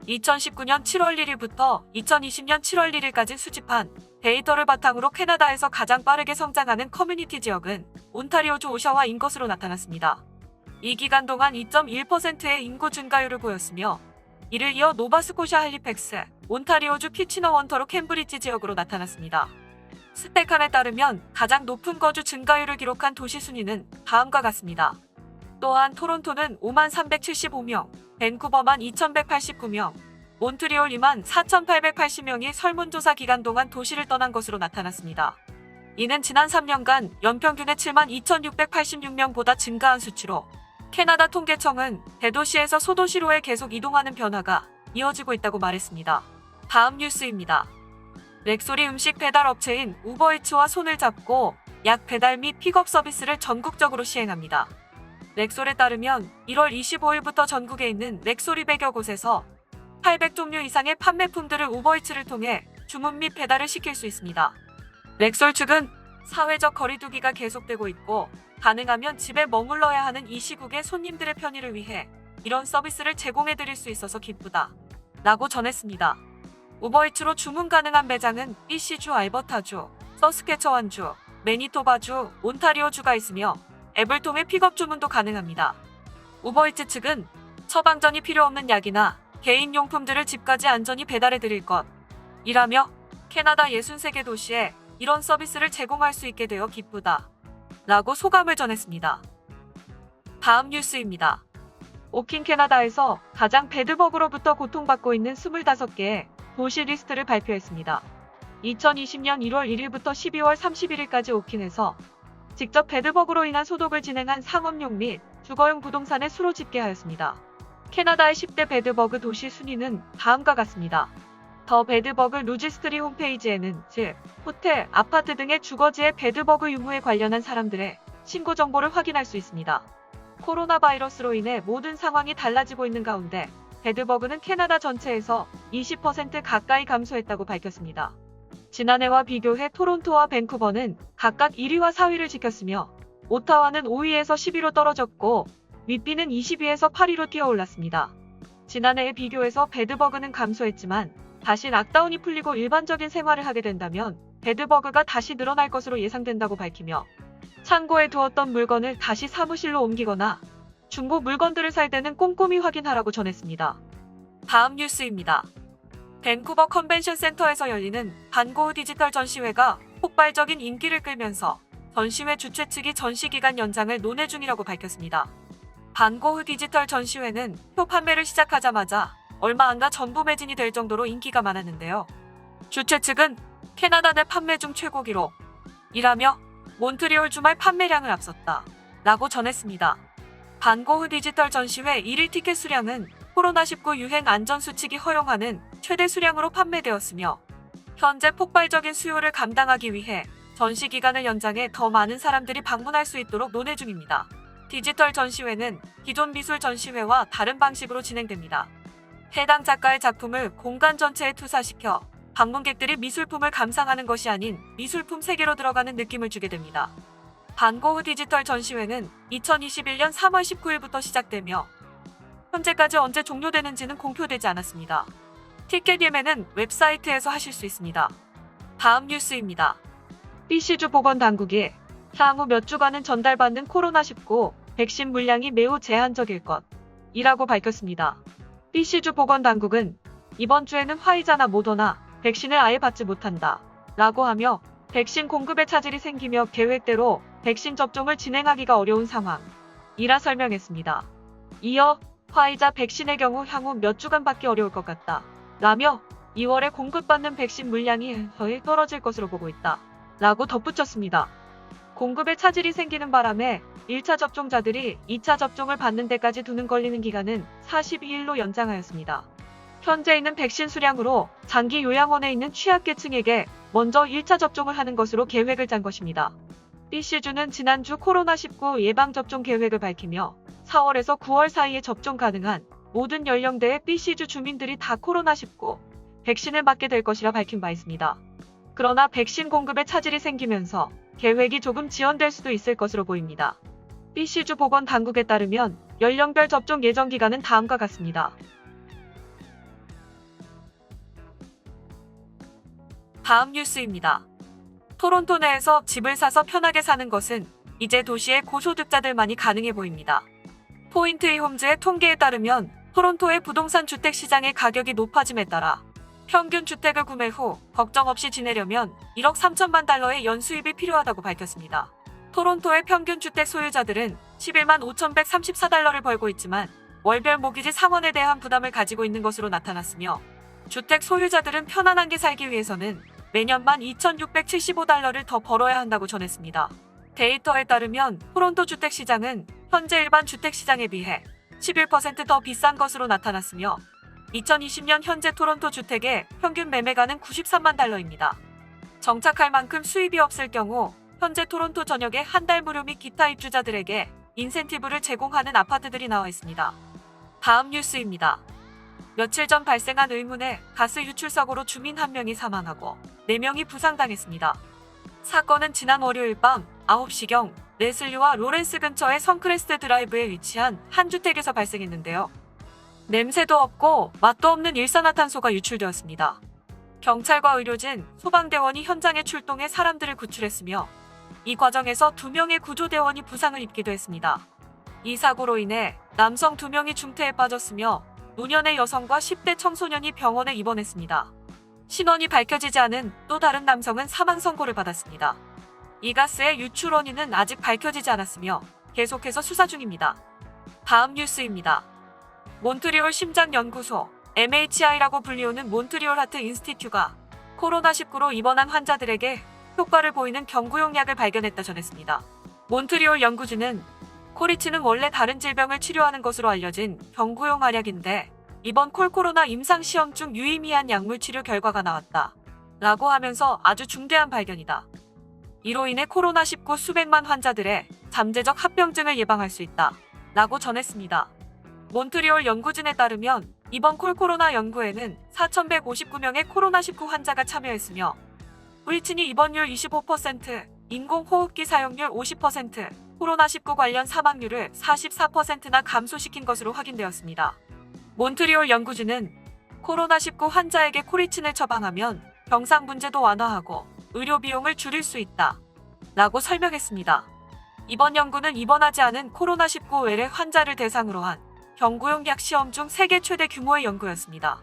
2019년 7월 1일부터 2020년 7월 1일까지 수집한 데이터를 바탕으로 캐나다에서 가장 빠르게 성장하는 커뮤니티 지역은 온타리오주 오샤와인 것으로 나타났습니다. 이 기간 동안 2.1%의 인구 증가율을 보였으며 이를 이어 노바스코샤 할리팩스, 온타리오주 키치너 원터로 캠브리지 지역으로 나타났습니다. 스테칸에 따르면 가장 높은 거주 증가율을 기록한 도시 순위는 다음과 같습니다. 또한 토론토는 5375명, 밴쿠버만 2189명, 몬트리올 24,880명이 설문조사 기간 동안 도시를 떠난 것으로 나타났습니다. 이는 지난 3년간 연평균의 72,686명보다 증가한 수치로 캐나다 통계청은 대도시에서 소도시로에 계속 이동하는 변화가 이어지고 있다고 말했습니다. 다음 뉴스입니다. 렉소리 음식 배달 업체인 우버이츠와 손을 잡고 약 배달 및 픽업 서비스를 전국적으로 시행합니다. 렉솔에 따르면 1월 25일부터 전국에 있는 렉소리 100여 곳에서 800종류 이상의 판매품들을 우버이츠를 통해 주문 및 배달을 시킬 수 있습니다. 렉솔 측은 사회적 거리두기가 계속되고 있고 가능하면 집에 머물러야 하는 이 시국에 손님들의 편의를 위해 이런 서비스를 제공해드릴 수 있어서 기쁘다 라고 전했습니다. 우버이츠로 주문 가능한 매장은 BC주, 알버타주, 서스케처완주, 매니토바주, 온타리오주가 있으며 앱을 통해 픽업 주문도 가능합니다. 우버이츠 측은 처방전이 필요 없는 약이나 개인용품들을 집까지 안전히 배달해드릴 것이라며 캐나다 63개 도시에 이런 서비스를 제공할 수 있게 되어 기쁘다 라고 소감을 전했습니다. 다음 뉴스입니다. 오킨 캐나다에서 가장 배드버그로부터 고통받고 있는 25개의 도시 리스트를 발표했습니다. 2020년 1월 1일부터 12월 31일까지 오킨에서 직접 배드버그로 인한 소독을 진행한 상업용 및 주거용 부동산의 수로 집계하였습니다. 캐나다의 10대 배드버그 도시 순위는 다음과 같습니다. 더 배드버그 루지스트리 홈페이지에는 즉, 호텔, 아파트 등의 주거지의 배드버그 유무에 관련한 사람들의 신고 정보를 확인할 수 있습니다. 코로나 바이러스로 인해 모든 상황이 달라지고 있는 가운데 배드버그는 캐나다 전체에서 20% 가까이 감소했다고 밝혔습니다. 지난해와 비교해 토론토와 밴쿠버는 각각 1위와 4위를 지켰으며 오타와는 5위에서 10위로 떨어졌고 윗비는 20위에서 8위로 뛰어올랐습니다. 지난해에 비교해서 배드버그는 감소했지만 다시 락다운이 풀리고 일반적인 생활을 하게 된다면 배드버그가 다시 늘어날 것으로 예상된다고 밝히며 창고에 두었던 물건을 다시 사무실로 옮기거나 중고 물건들을 살 때는 꼼꼼히 확인하라고 전했습니다. 다음 뉴스입니다. 밴쿠버 컨벤션 센터에서 열리는 반고흐 디지털 전시회가 폭발적인 인기를 끌면서 전시회 주최 측이 전시 기간 연장을 논의 중이라고 밝혔습니다. 반고흐 디지털 전시회는 표 판매를 시작하자마자 얼마 안가 전부 매진이 될 정도로 인기가 많았는데요. 주최 측은 캐나다 내 판매 중 최고 기록이라며 몬트리올 주말 판매량을 앞섰다 라고 전했습니다. 반고흐 디지털 전시회 1일 티켓 수량은 코로나19 유행 안전수칙이 허용하는 최대 수량으로 판매되었으며 현재 폭발적인 수요를 감당하기 위해 전시 기간을 연장해 더 많은 사람들이 방문할 수 있도록 논의 중입니다. 디지털 전시회는 기존 미술 전시회와 다른 방식으로 진행됩니다. 해당 작가의 작품을 공간 전체에 투사시켜 방문객들이 미술품을 감상하는 것이 아닌 미술품 세계로 들어가는 느낌을 주게 됩니다. 반고흐 디지털 전시회는 2021년 3월 19일부터 시작되며 현재까지 언제 종료되는지는 공표되지 않았습니다. 티켓 예매는 웹사이트에서 하실 수 있습니다. 다음 뉴스입니다. BC주 보건당국이 향후 몇 주간은 전달받는 코로나19 백신 물량이 매우 제한적일 것이라고 밝혔습니다. BC주 보건당국은 이번 주에는 화이자나 모더나 백신을 아예 받지 못한다 라고 하며 백신 공급에 차질이 생기며 계획대로 백신 접종을 진행하기가 어려운 상황이라 설명했습니다. 이어 화이자 백신의 경우 향후 몇 주간 받기 어려울 것 같다 라며 2월에 공급받는 백신 물량이 거의 떨어질 것으로 보고 있다 라고 덧붙였습니다. 공급에 차질이 생기는 바람에 1차 접종자들이 2차 접종을 받는 데까지 두는 걸리는 기간은 42일로 연장하였습니다. 현재 있는 백신 수량으로 장기 요양원에 있는 취약계층에게 먼저 1차 접종을 하는 것으로 계획을 짠 것입니다. BC주는 지난주 코로나19 예방접종 계획을 밝히며 4월에서 9월 사이에 접종 가능한 모든 연령대의 BC주 주민들이 다 코로나19 백신을 맞게 될 것이라 밝힌 바 있습니다. 그러나 백신 공급에 차질이 생기면서 계획이 조금 지연될 수도 있을 것으로 보입니다. BC주 보건당국에 따르면 연령별 접종 예정 기간은 다음과 같습니다. 다음 뉴스입니다. 토론토 내에서 집을 사서 편하게 사는 것은 이제 도시의 고소득자들만이 가능해 보입니다. 포인트이 홈즈의 통계에 따르면 토론토의 부동산 주택 시장의 가격이 높아짐에 따라 평균 주택을 구매 후 걱정 없이 지내려면 1억 3천만 달러의 연수입이 필요하다고 밝혔습니다. 토론토의 평균 주택 소유자들은 11만 5,134달러를 벌고 있지만 월별 모기지 상환에 대한 부담을 가지고 있는 것으로 나타났으며 주택 소유자들은 편안하게 살기 위해서는 매년 12,675달러를 더 벌어야 한다고 전했습니다. 데이터에 따르면 토론토 주택시장은 현재 일반 주택시장에 비해 11% 더 비싼 것으로 나타났으며 2020년 현재 토론토 주택의 평균 매매가는 93만 달러입니다. 정착할 만큼 수입이 없을 경우 현재 토론토 전역에 한 달 무료 및 기타 입주자들에게 인센티브를 제공하는 아파트들이 나와 있습니다. 다음 뉴스입니다. 며칠 전 발생한 의문의 가스 유출 사고로 주민 1명이 사망하고 4명이 부상당했습니다. 사건은 지난 월요일 밤 9시경 레슬리와 로렌스 근처의 선크레스트 드라이브에 위치한 한 주택에서 발생했는데요. 냄새도 없고 맛도 없는 일산화탄소가 유출되었습니다. 경찰과 의료진, 소방대원이 현장에 출동해 사람들을 구출했으며 이 과정에서 2명의 구조대원이 부상을 입기도 했습니다. 이 사고로 인해 남성 2명이 중태에 빠졌으며 노년의 여성과 10대 청소년이 병원에 입원했습니다. 신원이 밝혀지지 않은 또 다른 남성은 사망 선고를 받았습니다. 이 가스의 유출 원인은 아직 밝혀지지 않았으며 계속해서 수사 중입니다. 다음 뉴스입니다. 몬트리올 심장연구소 MHI라고 불리우는 몬트리올 하트 인스티튜가 코로나19로 입원한 환자들에게 효과를 보이는 경구용 약을 발견했다 전했습니다. 몬트리올 연구진은 코리치는 원래 다른 질병을 치료하는 것으로 알려진 경구용 알약인데 이번 콜코로나 임상시험 중 유의미한 약물 치료 결과가 나왔다 라고 하면서 아주 중대한 발견이다. 이로 인해 코로나19 수백만 환자들의 잠재적 합병증을 예방할 수 있다 라고 전했습니다. 몬트리올 연구진에 따르면 이번 콜코로나 연구에는 4,159명의 코로나19 환자가 참여했으며 코리친이 입원율 25%, 인공호흡기 사용률 50%, 코로나19 관련 사망률을 44%나 감소시킨 것으로 확인되었습니다. 몬트리올 연구진은 코로나19 환자에게 코리친을 처방하면 병상 문제도 완화하고 의료 비용을 줄일 수 있다 라고 설명했습니다. 이번 연구는 입원하지 않은 코로나19 외래 환자를 대상으로 한 경구용 약 시험 중 세계 최대 규모의 연구였습니다.